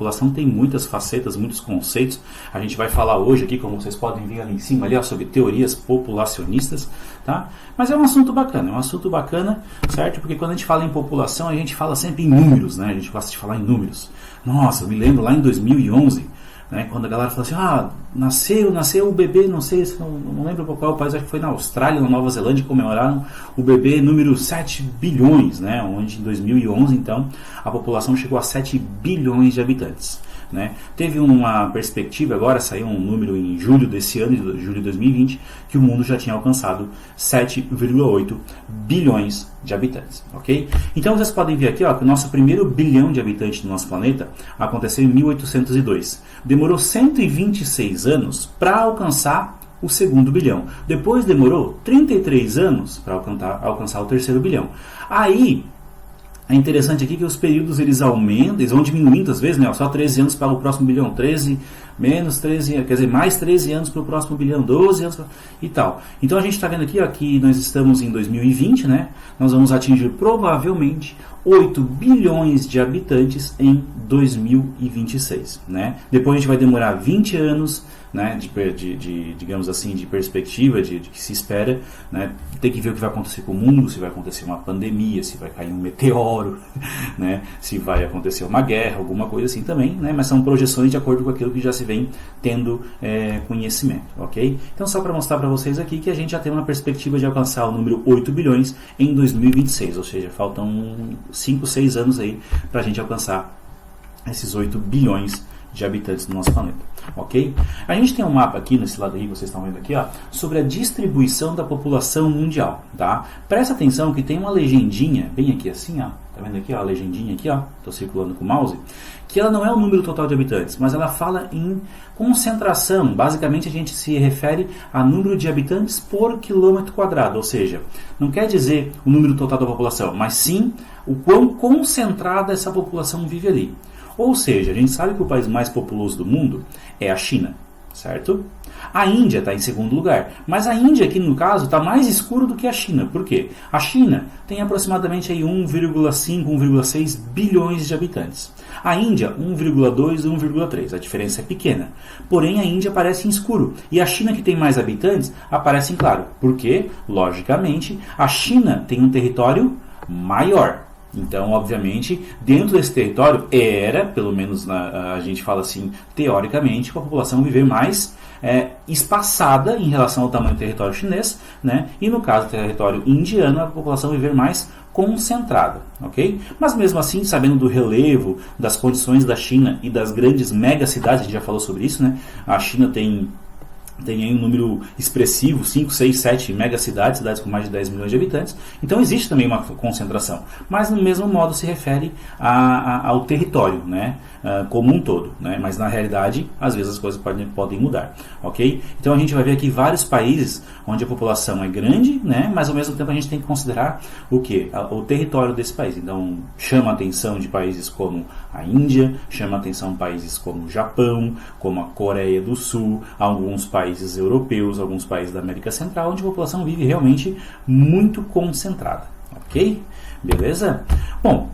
população tem muitas facetas, muitos conceitos. A gente vai falar hoje aqui, como vocês podem ver ali em cima, ali, ó, sobre teorias populacionistas, tá? Mas é um assunto bacana, certo? Porque quando a gente fala em população, a gente fala sempre em números, né? A gente gosta de falar em números. Nossa, eu me lembro lá em 2011, né, quando a galera falou assim, nasceu o bebê, não sei, não lembro qual país, acho que foi na Austrália, na Nova Zelândia, comemoraram o bebê número 7 bilhões, né, onde em 2011, então, a população chegou a 7 bilhões de habitantes. Né? Teve uma perspectiva, agora saiu um número em julho desse ano, julho de 2020, que o mundo já tinha alcançado 7,8 bilhões de habitantes, ok? Então vocês podem ver aqui, ó, que o nosso primeiro bilhão de habitantes do nosso planeta aconteceu em 1802. Demorou 126 anos para alcançar o segundo bilhão. Depois demorou 33 anos para alcançar o terceiro bilhão. Aí é interessante aqui que os períodos eles aumentam, eles vão diminuindo às vezes, né? Só 13 anos para o próximo bilhão, 13 menos 13, quer dizer, mais 13 anos para o próximo bilhão, 12 anos e tal. Então a gente está vendo aqui, ó, que nós estamos em 2020, né? Nós vamos atingir provavelmente 8 bilhões de habitantes em 2026, né? Depois a gente vai demorar 20 anos, né, digamos assim, de perspectiva, de que se espera, né, tem que ver o que vai acontecer com o mundo, se vai acontecer uma pandemia, se vai cair um meteoro, né, se vai acontecer uma guerra, alguma coisa assim também, né, mas são projeções de acordo com aquilo que já se vem tendo conhecimento, ok? Então só para mostrar para vocês aqui que a gente já tem uma perspectiva de alcançar o número 8 bilhões em 2026, ou seja, faltam 5, 6 anos aí para a gente alcançar esses 8 bilhões de habitantes do nosso planeta, ok? A gente tem um mapa aqui, nesse lado aí, vocês estão vendo aqui, ó, sobre a distribuição da população mundial, tá? Presta atenção que tem uma legendinha, bem aqui assim, ó, tá vendo aqui, ó, a legendinha aqui, ó, tô circulando com o mouse, que ela não é o número total de habitantes, mas ela fala em concentração. Basicamente a gente se refere a número de habitantes por quilômetro quadrado, ou seja, não quer dizer o número total da população, mas sim o quão concentrada essa população vive ali. Ou seja, a gente sabe que o país mais populoso do mundo é a China, certo? A Índia está em segundo lugar, mas a Índia aqui no caso está mais escuro do que a China. Por quê? A China tem aproximadamente aí 1,5, 1,6 bilhões de habitantes. A Índia 1,2, 1,3. A diferença é pequena. Porém a Índia aparece em escuro e a China, que tem mais habitantes, aparece em claro. Porque, logicamente, a China tem um território maior. Então, obviamente, dentro desse território era, pelo menos a gente fala assim, teoricamente, para a população viver mais espaçada em relação ao tamanho do território chinês, né? E no caso do território indiano, a população viver mais concentrada, ok? Mas mesmo assim, sabendo do relevo, das condições da China e das grandes megacidades, a gente já falou sobre isso, né? A China tem aí um número expressivo, 5, 6, 7 megacidades, cidades com mais de 10 milhões de habitantes. Então existe também uma concentração, mas no mesmo modo se refere ao território, né, como um todo, né, mas na realidade às vezes as coisas podem mudar, ok? Então a gente vai ver aqui vários países onde a população é grande, né, mas ao mesmo tempo a gente tem que considerar o que? O território desse país. Então chama a atenção de países como a Índia, chama a atenção de países como o Japão, como a Coreia do Sul, alguns países europeus, alguns países da América Central, onde a população vive realmente muito concentrada, ok? Beleza? Bom,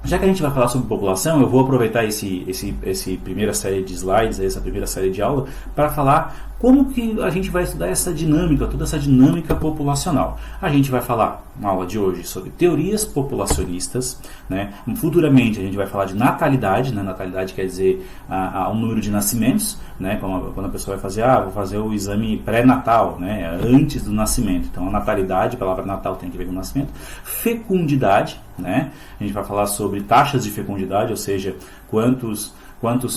já que a gente vai falar sobre população, eu vou aproveitar esse primeira série de slides, essa primeira série de aula, para falar como que a gente vai estudar essa dinâmica, toda essa dinâmica populacional. A gente vai falar na aula de hoje sobre teorias populacionistas, né? Futuramente a gente vai falar de natalidade, né? Natalidade quer dizer o número de nascimentos, né? Quando a pessoa vai fazer, vou fazer o exame pré-natal, né? Antes do nascimento. Então a natalidade, a palavra natal tem que ver com o nascimento. Fecundidade, né? A gente vai falar sobre taxas de fecundidade, ou seja, quantos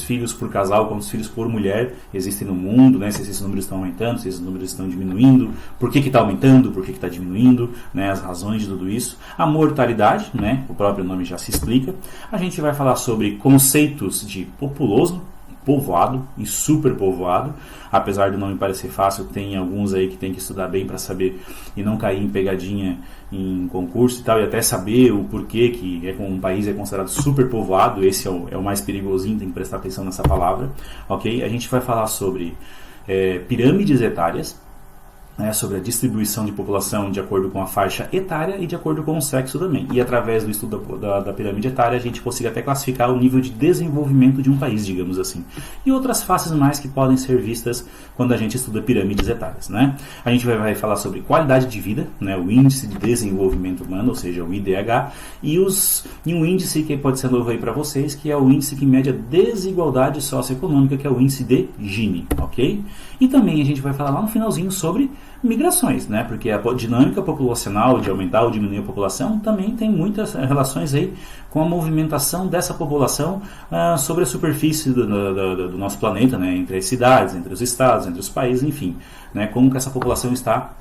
filhos por casal, quantos filhos por mulher existem no mundo, né? Se esses números estão aumentando, se esses números estão diminuindo, por que está aumentando, por que está diminuindo, né? As razões de tudo isso. A mortalidade, né? O próprio nome já se explica. A gente vai falar sobre conceitos de populoso, povoado e superpovoado. Apesar do nome parecer fácil, tem alguns aí que tem que estudar bem para saber e não cair em pegadinha em concurso e tal, e até saber o porquê que um país é considerado superpovoado. Esse é o mais perigosinho, tem que prestar atenção nessa palavra, ok? A gente vai falar sobre pirâmides etárias, sobre a distribuição de população de acordo com a faixa etária e de acordo com o sexo também. E através do estudo da pirâmide etária, a gente consiga até classificar o nível de desenvolvimento de um país, digamos assim. E outras faces mais que podem ser vistas quando a gente estuda pirâmides etárias, né? A gente vai falar sobre qualidade de vida, né? O índice de desenvolvimento humano, ou seja, o IDH, e um índice que pode ser novo aí para vocês, que é o índice que mede a desigualdade socioeconômica, que é o índice de Gini, ok? E também a gente vai falar lá no finalzinho sobre migrações, né? Porque a dinâmica populacional de aumentar ou diminuir a população também tem muitas relações aí com a movimentação dessa população sobre a superfície do nosso planeta, né? Entre as cidades, entre os estados, entre os países, enfim, né? Como que essa população está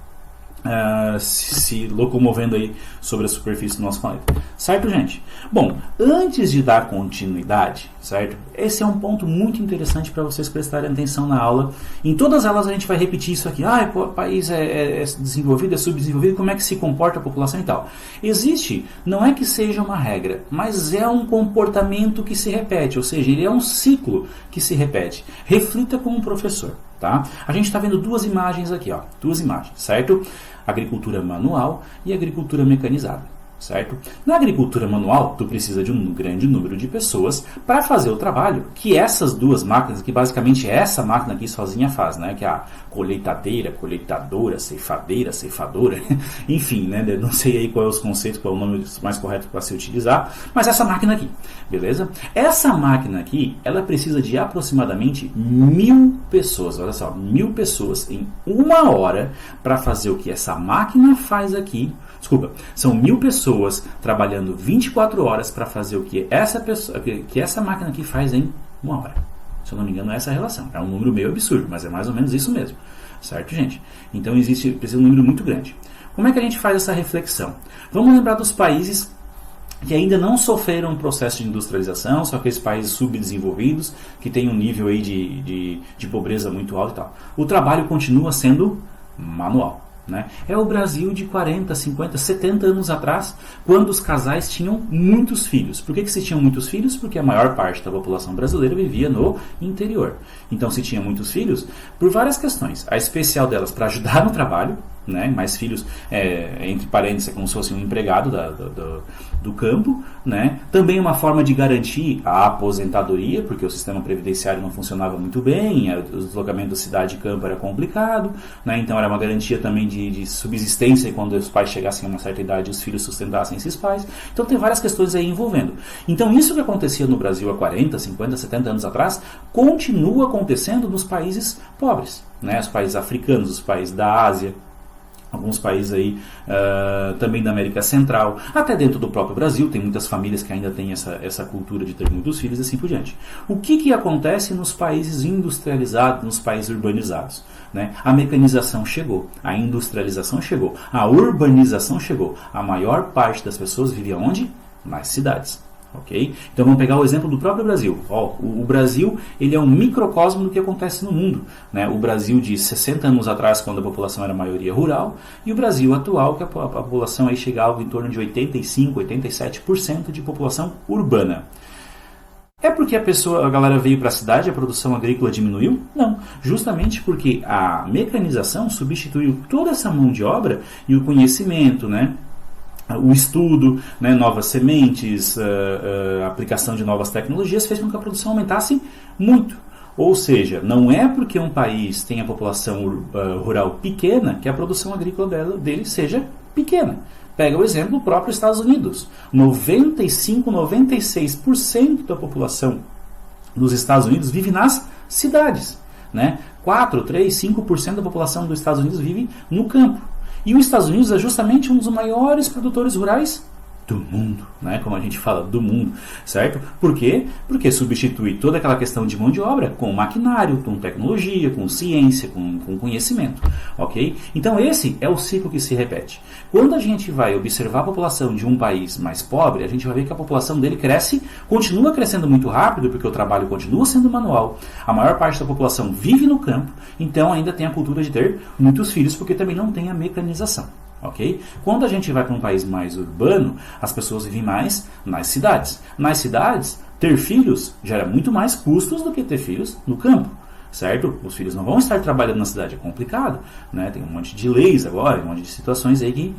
se locomovendo aí sobre a superfície do nosso planeta. Certo, gente? Bom, antes de dar continuidade, certo? Esse é um ponto muito interessante para vocês prestarem atenção na aula. Em todas elas a gente vai repetir isso aqui. O país é desenvolvido, é subdesenvolvido, como é que se comporta a população e tal. Existe, não é que seja uma regra, mas é um comportamento que se repete, ou seja, ele é um ciclo que se repete. Reflita como um professor. Tá? A gente está vendo duas imagens aqui, ó, duas imagens, certo? Agricultura manual e agricultura mecanizada, certo? Na agricultura manual, tu precisa de um grande número de pessoas para fazer o trabalho que essas duas máquinas, que basicamente essa máquina aqui sozinha faz, né? Que é a colheitadeira, colheitadora, ceifadeira, ceifadora, enfim, né? Não sei aí qual é os conceitos, qual é o nome mais correto para se utilizar, mas essa máquina aqui, beleza? Essa máquina aqui, ela precisa de aproximadamente 1000 pessoas, olha só, 1000 pessoas em 1 hora para fazer o que essa máquina faz aqui. Desculpa, são 1000 pessoas trabalhando 24 horas para fazer o que essa máquina aqui faz em 1 hora. Se eu não me engano, é essa a relação. É um número meio absurdo, mas é mais ou menos isso mesmo. Certo, gente? Então precisa um número muito grande. Como é que a gente faz essa reflexão? Vamos lembrar dos países que ainda não sofreram um processo de industrialização, são aqueles países subdesenvolvidos, que têm um nível aí de pobreza muito alto e tal. O trabalho continua sendo manual. Né? É o Brasil de 40, 50, 70 anos atrás, quando os casais tinham muitos filhos. Por que se tinham muitos filhos? Porque a maior parte da população brasileira vivia no interior. Então se tinha muitos filhos por várias questões. A especial delas para ajudar no trabalho, né? Mais filhos, entre parênteses, é como se fosse um empregado do campo, né? Também uma forma de garantir a aposentadoria, porque o sistema previdenciário não funcionava muito bem, o deslocamento da cidade e campo era complicado, né? Então era uma garantia também de subsistência quando os pais chegassem a uma certa idade, os filhos sustentassem esses pais. Então tem várias questões aí envolvendo. Então isso que acontecia no Brasil há 40, 50, 70 anos atrás, continua acontecendo nos países pobres, né? Os países africanos, os países da Ásia, alguns países aí também da América Central, até dentro do próprio Brasil, tem muitas famílias que ainda têm essa cultura de ter muitos filhos e assim por diante. O que acontece nos países industrializados, nos países urbanizados? Né? A mecanização chegou, a industrialização chegou, a urbanização chegou. A maior parte das pessoas vive onde? Nas cidades. Okay? Então vamos pegar o exemplo do próprio Brasil. O Brasil ele é um microcosmo do que acontece no mundo, né? O Brasil de 60 anos atrás, quando a população era a maioria rural, e o Brasil atual, que a população aí chegava em torno de 85, 87% de população urbana. É porque a galera veio para a cidade e a produção agrícola diminuiu? Não, justamente porque a mecanização substituiu toda essa mão de obra e o conhecimento, né? O estudo, né, novas sementes, aplicação de novas tecnologias fez com que a produção aumentasse muito. Ou seja, não é porque um país tem a população rural pequena que a produção agrícola dele seja pequena. Pega o exemplo do próprio Estados Unidos. 95, 96% da população dos Estados Unidos vive nas cidades. Né? 4, 3, 5% da população dos Estados Unidos vive no campo. E os Estados Unidos é justamente um dos maiores produtores rurais do mundo, né? Como a gente fala, do mundo, certo? Por quê? Porque substitui toda aquela questão de mão de obra com maquinário, com tecnologia, com ciência, com conhecimento, ok? Então esse é o ciclo que se repete. Quando a gente vai observar a população de um país mais pobre, a gente vai ver que a população dele continua crescendo muito rápido, porque o trabalho continua sendo manual, a maior parte da população vive no campo, então ainda tem a cultura de ter muitos filhos, porque também não tem a mecanização. Okay? Quando a gente vai para um país mais urbano, as pessoas vivem mais nas cidades. Nas cidades, ter filhos gera muito mais custos do que ter filhos no campo. certo? Os filhos não vão estar trabalhando na cidade, é complicado, né? Tem um monte de leis agora, um monte de situações aí que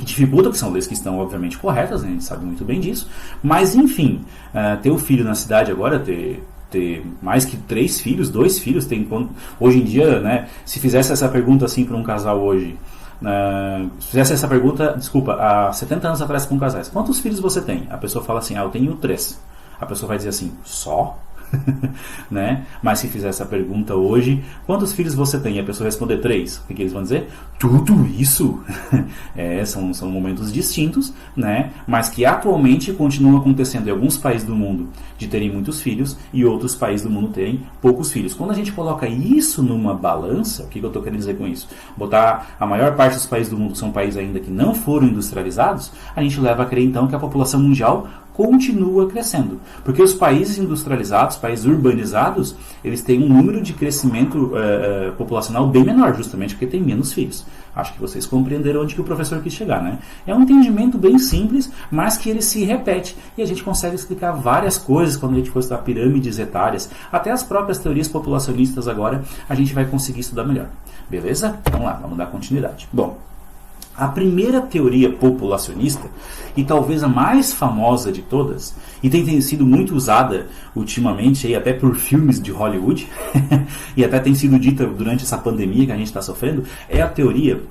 dificultam, que são leis que estão obviamente corretas, né? A gente sabe muito bem disso, mas enfim, ter o filho na cidade agora, ter mais que 3 filhos, 2 filhos, hoje em dia, né? Se fizesse essa pergunta assim para um casal hoje, se fizesse essa pergunta, há 70 anos atrás com casais, quantos filhos você tem? A pessoa fala assim, eu tenho 3. A pessoa vai dizer assim, só? Né? Mas se fizer essa pergunta hoje, quantos filhos você tem? E a pessoa responder 3, o que eles vão dizer? Tudo isso? São momentos distintos, né? Mas que atualmente continuam acontecendo em alguns países do mundo de terem muitos filhos e outros países do mundo terem poucos filhos. Quando a gente coloca isso numa balança, o que eu estou querendo dizer com isso? Botar a maior parte dos países do mundo são países ainda que não foram industrializados, a gente leva a crer então que a população mundial continua crescendo, porque os países industrializados, países urbanizados, eles têm um número de crescimento populacional bem menor, justamente porque tem menos filhos. Acho que vocês compreenderam onde que o professor quis chegar, né? É um entendimento bem simples, mas que ele se repete, e a gente consegue explicar várias coisas quando a gente for estudar pirâmides etárias, até as próprias teorias populacionistas agora, a gente vai conseguir estudar melhor. Beleza? Vamos lá, vamos dar continuidade. Bom, a primeira teoria populacionista, e talvez a mais famosa de todas, e tem sido muito usada ultimamente aí, até por filmes de Hollywood, e até tem sido dita durante essa pandemia que a gente está sofrendo, é a teoria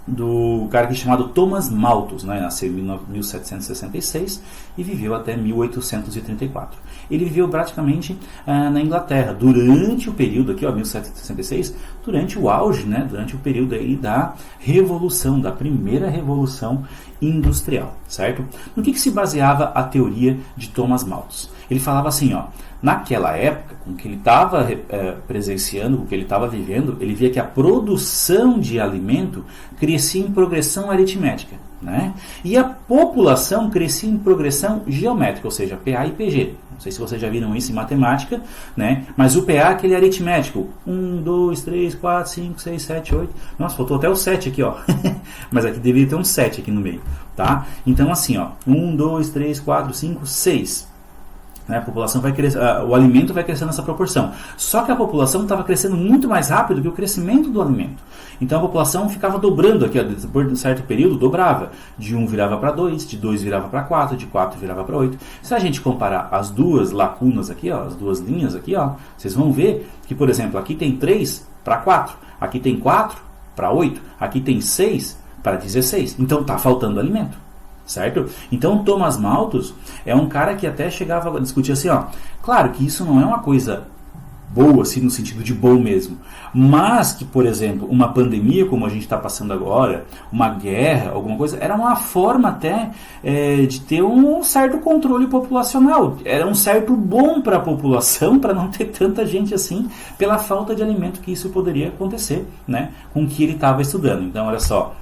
do cara que é chamado Thomas Malthus, né? Nasceu em 1766 e viveu até 1834. Ele viveu praticamente na Inglaterra durante o período aqui, 1766, durante o auge, né? Durante o período aí da Revolução, da primeira Revolução Industrial, certo? No que se baseava a teoria de Thomas Malthus? Ele falava assim, naquela época, com o que ele estava presenciando, com o que ele estava vivendo, ele via que a produção de alimento crescia em progressão aritmética, né? E a população crescia em progressão geométrica, ou seja, PA e PG. Não sei se vocês já viram isso em matemática, né? Mas o PA é aquele aritmético. 1, 2, 3, 4, 5, 6, 7, 8. Nossa, faltou até o 7 aqui, Mas aqui deveria ter um 7 aqui no meio, tá? Então assim, 1, 2, 3, 4, 5, 6. A população vai crescer, o alimento vai crescer nessa proporção. Só que a população estava crescendo muito mais rápido que o crescimento do alimento. Então a população ficava dobrando aqui, depois de um certo período, dobrava. De 1 virava para 2, de 2 virava para 4, de 4 virava para 8. Se a gente comparar as duas lacunas aqui, as duas linhas aqui, vocês vão ver que, por exemplo, aqui tem 3 para 4, aqui tem 4 para 8, aqui tem 6 para 16. Então está faltando alimento. Certo? Então Thomas Malthus é um cara que até chegava a discutir assim, claro que isso não é uma coisa boa, assim, no sentido de bom mesmo, mas que, por exemplo, uma pandemia como a gente está passando agora, uma guerra, alguma coisa, era uma forma até de ter um certo controle populacional, era um certo bom para a população, para não ter tanta gente assim, pela falta de alimento que isso poderia acontecer, né, com o que ele estava estudando. Então, olha só,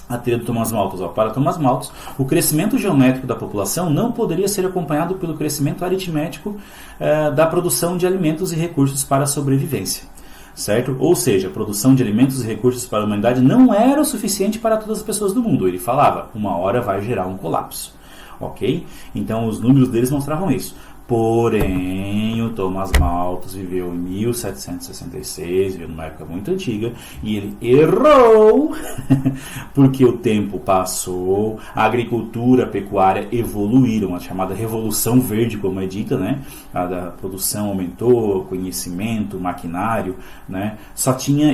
a teoria do Thomas Malthus. Para Thomas Malthus, o crescimento geométrico da população não poderia ser acompanhado pelo crescimento aritmético da produção de alimentos e recursos para a sobrevivência. Certo? Ou seja, a produção de alimentos e recursos para a humanidade não era o suficiente para todas as pessoas do mundo. Ele falava, uma hora vai gerar um colapso. Ok? Então os números deles mostravam isso. Porém, o Thomas Malthus viveu em 1766, viveu numa época muito antiga, e ele errou, porque o tempo passou, a agricultura, a pecuária evoluíram, a chamada Revolução Verde, como é dita, né? A produção aumentou, conhecimento, maquinário, né?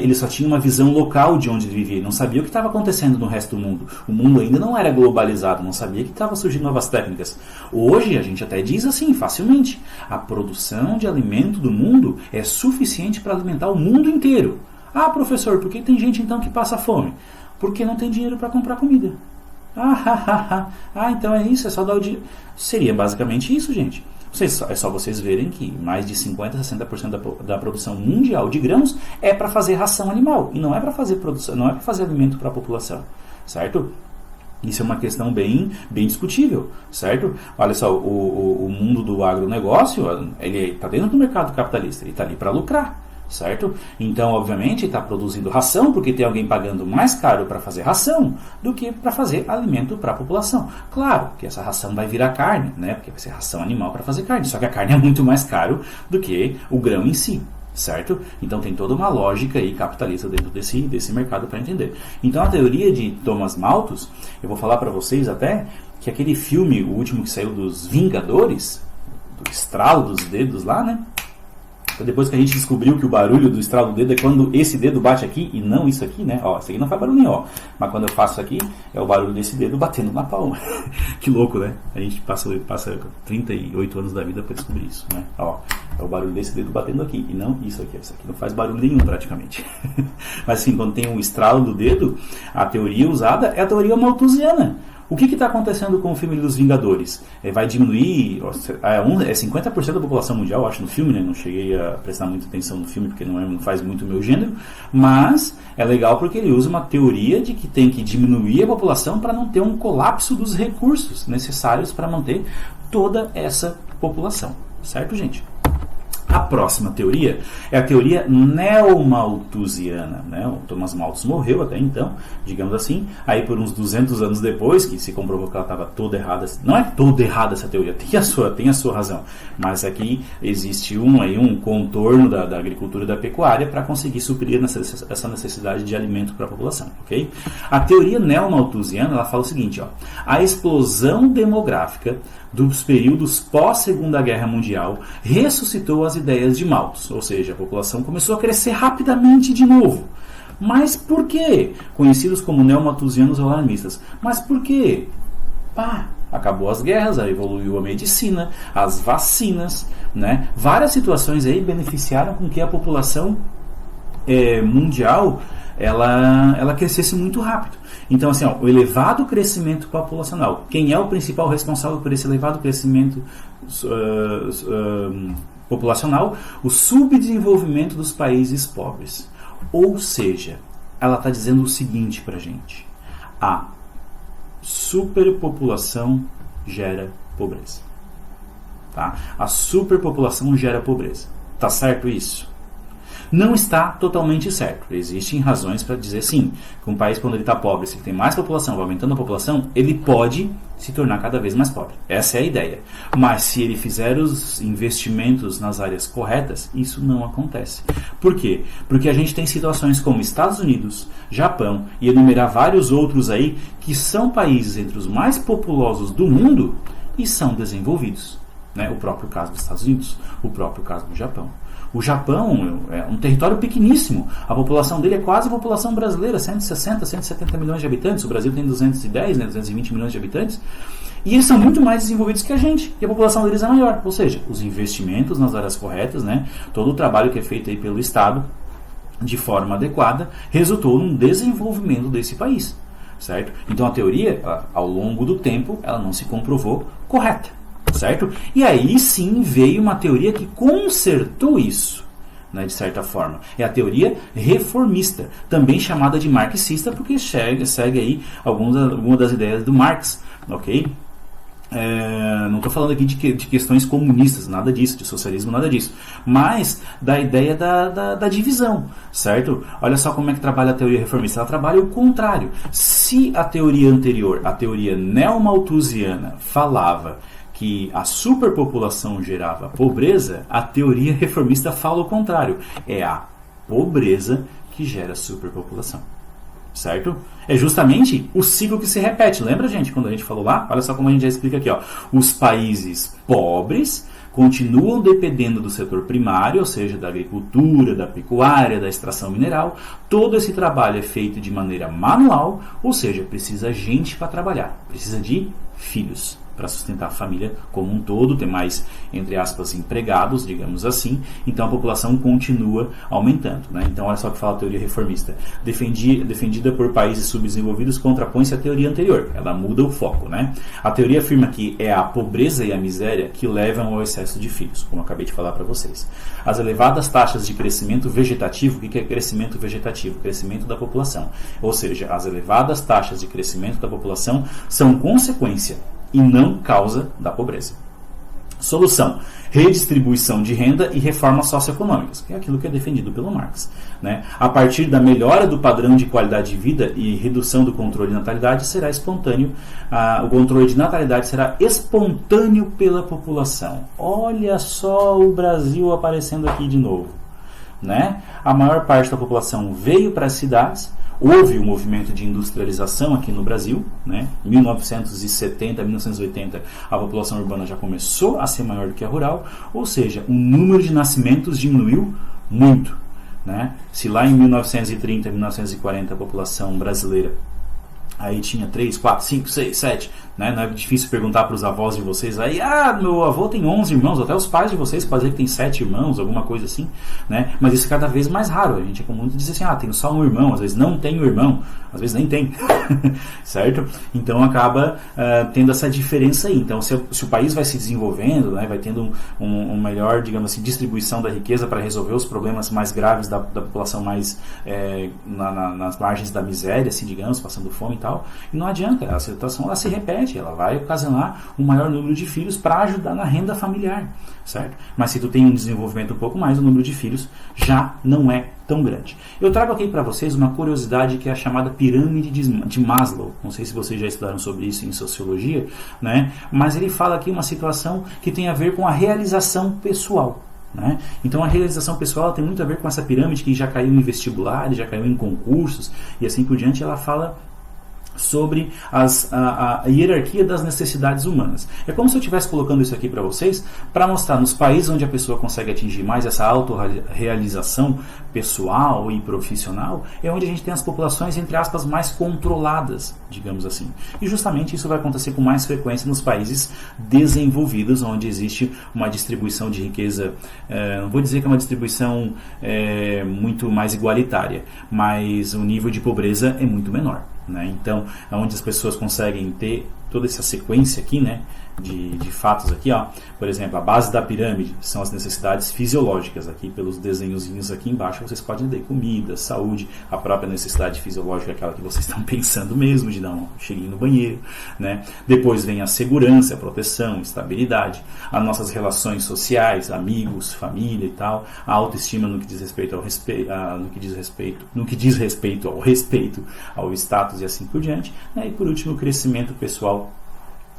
Ele só tinha uma visão local de onde ele vivia, ele não sabia o que estava acontecendo no resto do mundo. O mundo ainda não era globalizado, não sabia que estavam surgindo novas técnicas. Hoje, a gente até diz assim, facilmente, a produção de alimento do mundo é suficiente para alimentar o mundo inteiro. Ah, professor, por que tem gente então que passa fome? Porque não tem dinheiro para comprar comida. Então é isso, é só dar o dinheiro. Seria basicamente isso, gente. É só vocês verem que mais de 50% a 60% da produção mundial de grãos é para fazer ração animal. E não é para fazer produção, não é para fazer alimento para a população. Certo? Isso é uma questão bem discutível, certo? Olha só, o mundo do agronegócio, ele está dentro do mercado capitalista, ele está ali para lucrar, certo? Então, obviamente, está produzindo ração, porque tem alguém pagando mais caro para fazer ração do que para fazer alimento para a população. Claro que essa ração vai virar carne, né? Porque vai ser ração animal para fazer carne, só que a carne é muito mais caro do que o grão em si. certo? Então tem toda uma lógica aí capitalista dentro desse mercado para entender. Então a teoria de Thomas Malthus, eu vou falar para vocês até que aquele filme, o último que saiu dos Vingadores, do estralo dos dedos lá, né? Depois que a gente descobriu que o barulho do estralo do dedo é quando esse dedo bate aqui e não isso aqui, né? Ó, isso aqui não faz barulho nenhum, ó. Mas quando eu faço aqui, é o barulho desse dedo batendo na palma. Que louco, né? A gente passa 38 anos da vida para descobrir isso, né? Ó, é o barulho desse dedo batendo aqui e não isso aqui. Isso aqui não faz barulho nenhum praticamente. Mas assim, quando tem um estralo do dedo, a teoria usada é a teoria malthusiana. O que está acontecendo com o filme dos Vingadores? Vai diminuir, é 50% da população mundial, eu acho, no filme, né? Não cheguei a prestar muita atenção no filme, porque não faz muito o meu gênero, mas é legal porque ele usa uma teoria de que tem que diminuir a população para não ter um colapso dos recursos necessários para manter toda essa população. Certo, gente? A próxima teoria é a teoria neomalthusiana, né? O Thomas Malthus morreu até então, digamos assim. Aí por uns 200 anos depois, que se comprovou que ela estava toda errada. Não é toda errada essa teoria, tem a sua razão. Mas aqui existe um contorno da agricultura e da pecuária para conseguir suprir essa necessidade de alimento para a população, ok? A teoria neomalthusiana, ela fala o seguinte, ó: a explosão demográfica dos períodos pós-Segunda Guerra Mundial ressuscitou as ideias de Malthus, ou seja, a população começou a crescer rapidamente de novo. Mas por quê? Conhecidos como neomalthusianos ou alarmistas. Mas por quê? Acabou as guerras, evoluiu a medicina, as vacinas, né? Várias situações aí beneficiaram com que a população mundial ela crescesse muito rápido. Então, assim, ó, o elevado crescimento populacional. Quem é o principal responsável por esse elevado crescimento populacional? O subdesenvolvimento dos países pobres. Ou seja, ela está dizendo o seguinte para a gente: a superpopulação gera pobreza. Tá? A superpopulação gera pobreza. Tá certo isso? Não está totalmente certo. Existem razões para dizer sim, que um país, quando ele está pobre, se tem mais população, vai aumentando a população, ele pode se tornar cada vez mais pobre. Essa é a ideia. Mas se ele fizer os investimentos nas áreas corretas, isso não acontece. Por quê? Porque a gente tem situações como Estados Unidos, Japão e enumerar vários outros aí, que são países entre os mais populosos do mundo e são desenvolvidos. Né? O próprio caso dos Estados Unidos, o próprio caso do Japão. O Japão é um território pequeníssimo. A população dele é quase a população brasileira, 160, 170 milhões de habitantes. O Brasil tem 210, 220 milhões de habitantes. E eles são muito mais desenvolvidos que a gente. E a população deles é maior. Ou seja, os investimentos nas áreas corretas, né, todo o trabalho que é feito aí pelo Estado de forma adequada, resultou num desenvolvimento desse país. Certo? Então a teoria, ao longo do tempo, ela não se comprovou correta. Certo? E aí sim veio uma teoria que consertou isso, né, de certa forma. É a teoria reformista, também chamada de marxista, porque segue aí algumas das ideias do Marx, ok? Não estou falando aqui de questões comunistas, nada disso, de socialismo, nada disso, mas da ideia da divisão, certo? Olha só como é que trabalha a teoria reformista. Ela trabalha o contrário. Se a teoria anterior, a teoria neomalthusiana, falava que a superpopulação gerava pobreza, a teoria reformista fala o contrário. É a pobreza que gera superpopulação. Certo? É justamente o ciclo que se repete. Lembra, gente, quando a gente falou lá? Olha só como a gente já explica aqui. Ó. Os países pobres continuam dependendo do setor primário, ou seja, da agricultura, da pecuária, da extração mineral. Todo esse trabalho é feito de maneira manual, ou seja, precisa gente para trabalhar. Precisa de filhos para sustentar a família como um todo, ter mais, entre aspas, empregados, digamos assim. Então a população continua aumentando. Né? Então olha só o que fala a teoria reformista. Defendida por países subdesenvolvidos, contrapõe-se à teoria anterior. Ela muda o foco. Né? A teoria afirma que é a pobreza e a miséria que levam ao excesso de filhos, como eu acabei de falar para vocês. As elevadas taxas de crescimento vegetativo, o que é crescimento vegetativo? Crescimento da população. Ou seja, as elevadas taxas de crescimento da população são consequência e não causa da pobreza. Solução: redistribuição de renda e reformas socioeconômicas, que é aquilo que é defendido pelo Marx. Né? A partir da melhora do padrão de qualidade de vida e redução do controle de natalidade, será espontâneo. O controle de natalidade será espontâneo pela população. Olha só o Brasil aparecendo aqui de novo. né? A maior parte da população veio para as cidades. Houve um movimento de industrialização aqui no Brasil, né? 1970, 1980, a população urbana já começou a ser maior do que a rural, ou seja, o número de nascimentos diminuiu muito, né? Se lá em 1930, 1940 a população brasileira aí tinha 3, 4, 5, 6, 7, né? Não é difícil perguntar para os avós de vocês aí, meu avô tem 11 irmãos, até os pais de vocês podem dizer que tem 7 irmãos, alguma coisa assim, né? Mas isso é cada vez mais raro, a gente é comum dizer assim, tenho só um irmão, às vezes não tenho irmão, às vezes nem tem, certo? Então acaba tendo essa diferença aí. Então se o país vai se desenvolvendo, né, vai tendo um melhor, digamos assim, distribuição da riqueza para resolver os problemas mais graves da população mais nas margens da miséria, assim, digamos, passando fome e tal, e não adianta, a situação ela se repete, ela vai ocasionar um maior número de filhos para ajudar na renda familiar, certo? Mas se tu tem um desenvolvimento um pouco mais, o número de filhos já não é tão grande. Eu trago aqui para vocês uma curiosidade que é a chamada pirâmide de Maslow. Não sei se vocês já estudaram sobre isso em sociologia, né? Mas ele fala aqui uma situação que tem a ver com a realização pessoal, né? Então a realização pessoal tem muito a ver com essa pirâmide que já caiu em vestibulares, já caiu em concursos e assim por diante. Ela fala sobre a hierarquia das necessidades humanas. É como se eu estivesse colocando isso aqui para vocês, para mostrar nos países onde a pessoa consegue atingir mais essa autorrealização pessoal e profissional, é onde a gente tem as populações, entre aspas, mais controladas, digamos assim. E justamente isso vai acontecer com mais frequência nos países desenvolvidos, onde existe uma distribuição de riqueza, não vou dizer que é uma distribuição muito mais igualitária, mas o nível de pobreza é muito menor, né? Então, onde as pessoas conseguem ter toda essa sequência aqui, né, de fatos aqui, por exemplo, a base da pirâmide são as necessidades fisiológicas, aqui pelos desenhozinhos aqui embaixo vocês podem ver comida, saúde, a própria necessidade fisiológica, aquela que vocês estão pensando mesmo, de dar um cheirinho no banheiro, né? Depois vem a segurança, a proteção, estabilidade, as nossas relações sociais, amigos, família e tal, a autoestima no que diz respeito ao respeito, ao status e assim por diante, né? E por último o crescimento pessoal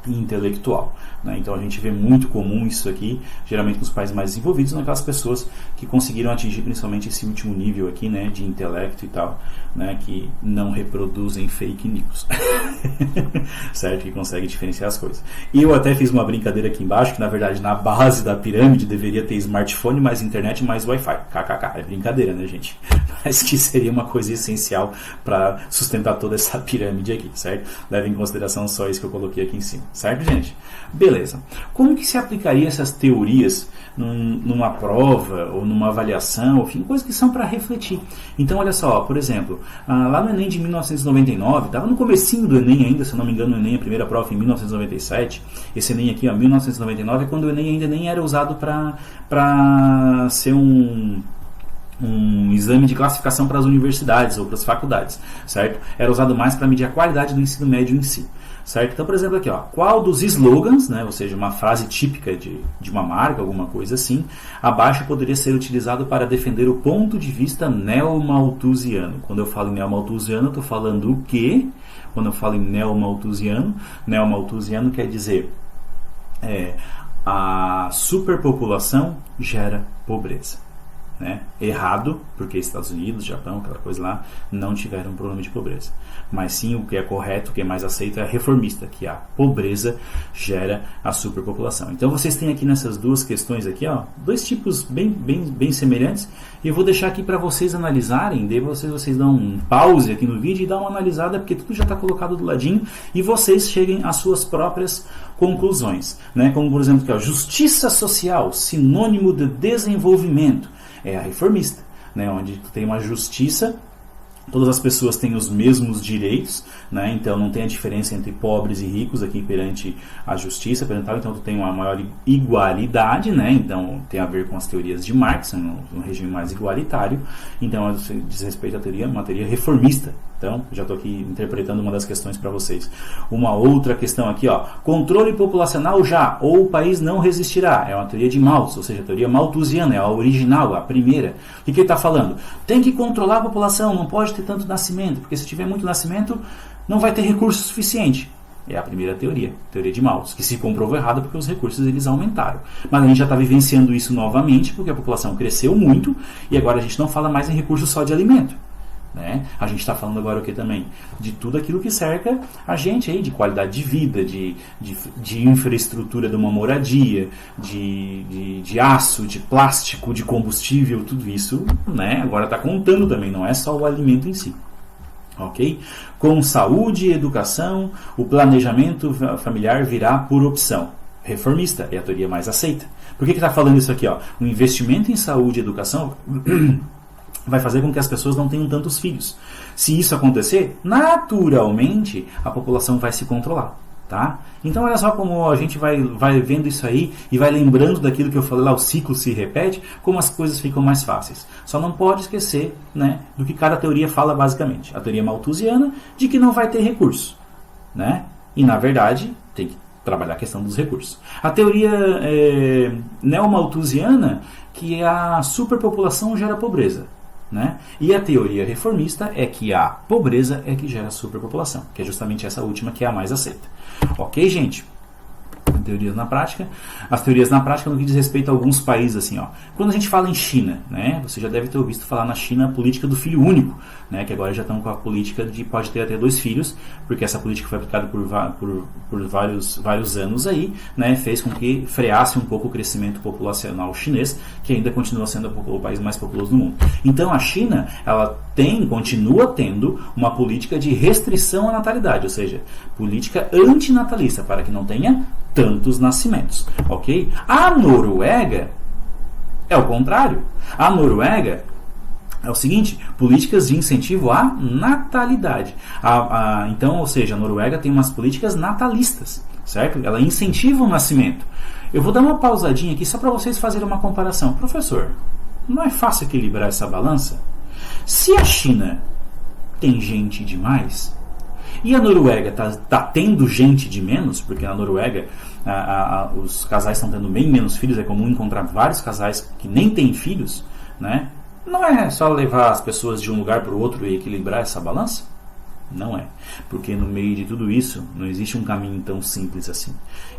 e intelectual, né? Então a gente vê muito comum isso aqui, geralmente nos países mais desenvolvidos, naquelas pessoas que conseguiram atingir principalmente esse último nível aqui, né, de intelecto e tal, né, que não reproduzem fake news, certo? Que conseguem diferenciar as coisas. E eu até fiz uma brincadeira aqui embaixo, que na verdade na base da pirâmide deveria ter smartphone, mais internet, mais Wi-Fi, kkk, é brincadeira, né, gente? Mas que seria uma coisa essencial para sustentar toda essa pirâmide aqui, certo? Leve em consideração só isso que eu coloquei aqui em cima, certo, gente? Beleza. Como que se aplicaria essas teorias numa prova ou numa avaliação, enfim, coisas que são para refletir? Então, olha só, por exemplo, lá no Enem de 1999, estava no comecinho do Enem ainda, se eu não me engano, o Enem, a primeira prova em 1997, esse Enem aqui, 1999, é quando o Enem ainda nem era usado para ser um exame de classificação para as universidades ou para as faculdades, certo? Era usado mais para medir a qualidade do ensino médio em si, certo? Então, por exemplo, aqui, qual dos slogans, né, ou seja, uma frase típica de uma marca, alguma coisa assim, abaixo poderia ser utilizado para defender o ponto de vista neomalthusiano? Quando eu falo em neomalthusiano, eu estou falando o quê? Quando eu falo em neomalthusiano quer dizer a superpopulação gera pobreza. Né? Errado, porque Estados Unidos, Japão, aquela coisa lá, não tiveram problema de pobreza. Mas sim, o que é correto, o que é mais aceito é reformista, que a pobreza gera a superpopulação. Então vocês têm aqui nessas duas questões aqui, dois tipos bem semelhantes, e eu vou deixar aqui para vocês analisarem, daí vocês dão um pause aqui no vídeo e dão uma analisada, porque tudo já está colocado do ladinho, e vocês cheguem às suas próprias conclusões, né? Como por exemplo aqui, justiça social, sinônimo de desenvolvimento, é a reformista, né? Onde tu tem uma justiça, todas as pessoas têm os mesmos direitos, né? Então não tem a diferença entre pobres e ricos aqui perante a justiça, então tu tem uma maior igualdade, né? Então tem a ver com as teorias de Marx, um regime mais igualitário, então diz respeito à teoria, uma teoria reformista. Então, já estou aqui interpretando uma das questões para vocês. Uma outra questão aqui, controle populacional já, ou o país não resistirá. É uma teoria de Malthus, ou seja, a teoria malthusiana, é a original, a primeira. O que ele está falando? Tem que controlar a população, não pode ter tanto nascimento, porque se tiver muito nascimento, não vai ter recurso suficiente. É a primeira teoria de Malthus, que se comprovou errada porque os recursos eles aumentaram. Mas a gente já está vivenciando isso novamente, porque a população cresceu muito e agora a gente não fala mais em recursos só de alimento. Né? A gente está falando agora o que também? De tudo aquilo que cerca a gente aí, de qualidade de vida, de infraestrutura de uma moradia, de aço, de plástico, de combustível, tudo isso, né? Agora está contando também, não é só o alimento em si. Ok? Com saúde e educação, o planejamento familiar virá por opção. Reformista é a teoria mais aceita. Por que está falando isso aqui? Ó? O investimento em saúde e educação vai fazer com que as pessoas não tenham tantos filhos. Se isso acontecer, naturalmente a população vai se controlar. Tá? Então olha só como a gente vai vendo isso aí e vai lembrando daquilo que eu falei lá, o ciclo se repete, como as coisas ficam mais fáceis. Só não pode esquecer, né, do que cada teoria fala basicamente. A teoria malthusiana de que não vai ter recurso, né? E na verdade tem que trabalhar a questão dos recursos. A teoria neomalthusiana que a superpopulação gera pobreza. Né? E a teoria reformista é que a pobreza é que gera superpopulação, que é justamente essa última que é a mais aceita. Ok, gente? Teorias na prática. As teorias na prática no que diz respeito a alguns países, assim, ó. Quando a gente fala em China, né, você já deve ter ouvido falar na China a política do filho único, né, que agora já estão com a política de pode ter até 2 filhos, porque essa política foi aplicada por vários anos aí, né, fez com que freasse um pouco o crescimento populacional chinês, que ainda continua sendo o país mais populoso do mundo. Então a China, ela continua tendo uma política de restrição à natalidade, ou seja, política antinatalista, para que não tenha tantos nascimentos, ok? A Noruega é o contrário. A Noruega é o seguinte, políticas de incentivo à natalidade. Então, ou seja, a Noruega tem umas políticas natalistas, certo? Ela incentiva o nascimento. Eu vou dar uma pausadinha aqui só para vocês fazerem uma comparação. Professor, não é fácil equilibrar essa balança? Se a China tem gente demais e a Noruega está tendo gente de menos, porque na Noruega os casais estão tendo bem menos filhos, é comum encontrar vários casais que nem têm filhos, né? Não é só levar as pessoas de um lugar para o outro e equilibrar essa balança? Não é, porque no meio de tudo isso não existe um caminho tão simples assim.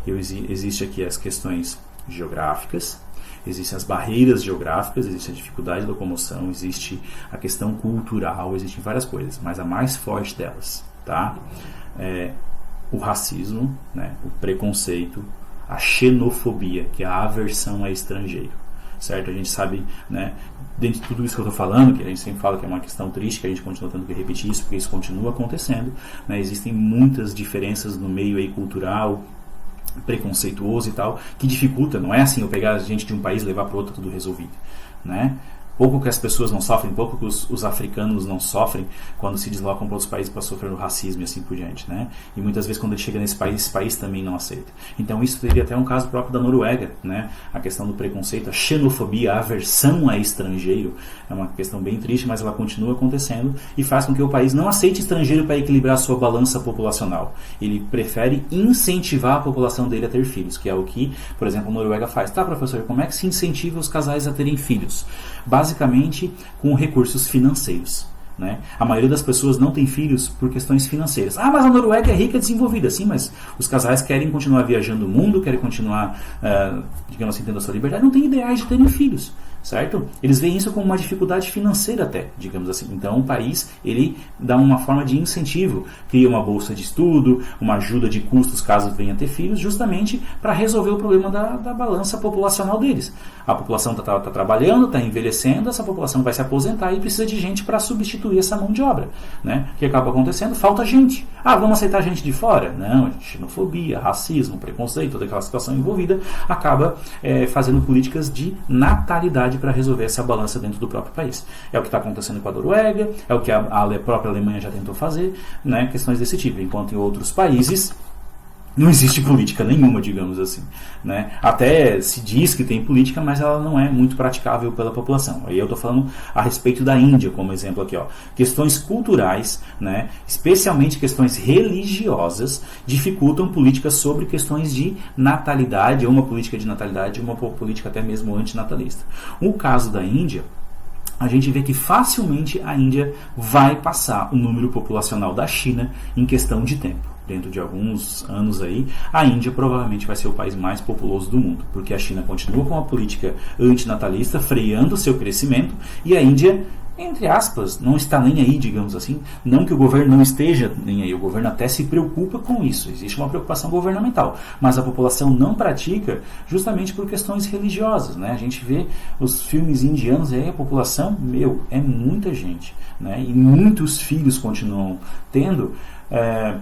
Existe aqui as questões geográficas, existem as barreiras geográficas, existe a dificuldade de locomoção, existe a questão cultural, existem várias coisas, mas a mais forte delas, tá? É o racismo, né? O preconceito, a xenofobia, que é a aversão a estrangeiro, certo? A gente sabe, né, dentro de tudo isso que eu estou falando, que a gente sempre fala que é uma questão triste, que a gente continua tendo que repetir isso, porque isso continua acontecendo, né? Existem muitas diferenças no meio aí cultural, preconceituoso e tal, que dificulta. Não é assim eu pegar a gente de um país e levar para outro tudo resolvido, né? Pouco que as pessoas não sofrem, pouco que os africanos não sofrem quando se deslocam para outros países para sofrer o racismo e assim por diante, né? E muitas vezes quando ele chega nesse país, esse país também não aceita. Então isso teria até um caso próprio da Noruega, né? A questão do preconceito, a xenofobia, a aversão a estrangeiro é uma questão bem triste, mas ela continua acontecendo e faz com que o país não aceite estrangeiro para equilibrar a sua balança populacional. Ele prefere incentivar a população dele a ter filhos, que é o que, por exemplo, a Noruega faz. Tá, professor, como é que se incentiva os casais a terem filhos? Basicamente com recursos financeiros, né? A maioria das pessoas não tem filhos por questões financeiras. Ah, mas a Noruega é rica e desenvolvida. Sim, mas os casais querem continuar viajando o mundo, querem continuar, digamos assim, tendo a sua liberdade, não tem ideais de terem filhos, certo? Eles veem isso como uma dificuldade financeira até, digamos assim. Então o país, ele dá uma forma de incentivo, cria uma bolsa de estudo, uma ajuda de custos caso venha ter filhos, justamente para resolver o problema da balança populacional deles. A população está trabalhando, está envelhecendo, essa população vai se aposentar e precisa de gente para substituir essa mão de obra, né? O que acaba acontecendo? Falta gente. Ah, vamos aceitar gente de fora? Não, xenofobia, racismo, preconceito, toda aquela situação envolvida acaba fazendo políticas de natalidade para resolver essa balança dentro do próprio país. É o que está acontecendo com a Noruega, é o que a própria Alemanha já tentou fazer, né? Questões desse tipo, enquanto em outros países não existe política nenhuma, digamos assim, né? Até se diz que tem política, mas ela não é muito praticável pela população. Aí eu estou falando a respeito da Índia, como exemplo aqui, ó. Questões culturais, né? Especialmente questões religiosas, dificultam políticas sobre questões de natalidade, ou uma política de natalidade, ou uma política até mesmo antinatalista. O caso da Índia, a gente vê que facilmente a Índia vai passar o número populacional da China em questão de tempo. dentro de alguns anos aí, a Índia provavelmente vai ser o país mais populoso do mundo, porque a China continua com uma política antinatalista, freando o seu crescimento, e a Índia, entre aspas, não está nem aí, digamos assim. Não que o governo não esteja nem aí, o governo até se preocupa com isso, existe uma preocupação governamental, mas a população não pratica justamente por questões religiosas, né? A gente vê os filmes indianos e aí a população, é muita gente, né? E muitos filhos continuam tendo,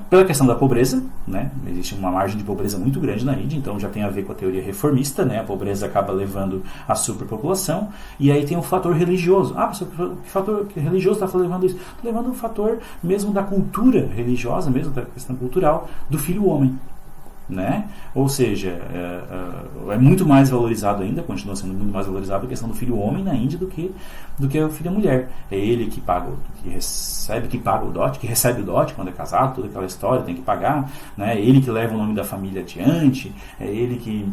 pela questão da pobreza, né? Existe uma margem de pobreza muito grande na Índia, então já tem a ver com a teoria reformista, né? A pobreza acaba levando à superpopulação, e aí tem o fator religioso. Professor, que fator religioso está levando isso? Está levando o fator mesmo da cultura religiosa, mesmo da questão cultural do filho homem, né? Ou seja, é muito mais valorizado ainda, continua sendo muito mais valorizado a questão do filho homem na Índia do que o filho mulher. É ele que paga, que paga o dote, que recebe o dote quando é casado, toda aquela história, tem que pagar, né? É ele que leva o nome da família adiante, é ele que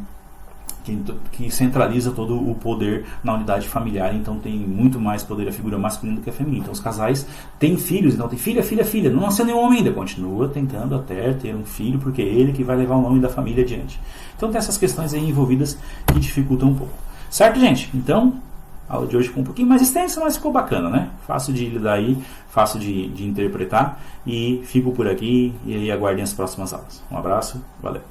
centraliza todo o poder na unidade familiar, então tem muito mais poder a figura masculina do que a feminina. Então os casais têm filhos, então tem filha, não nasceu nenhum homem ainda, continua tentando até ter um filho, porque é ele que vai levar o nome da família adiante. Então tem essas questões aí envolvidas que dificultam um pouco. Certo, gente? Então, a aula de hoje ficou um pouquinho mais extensa, mas ficou bacana, né? Fácil de lidar aí, fácil de interpretar, e fico por aqui e aí aguardem as próximas aulas. Um abraço, valeu!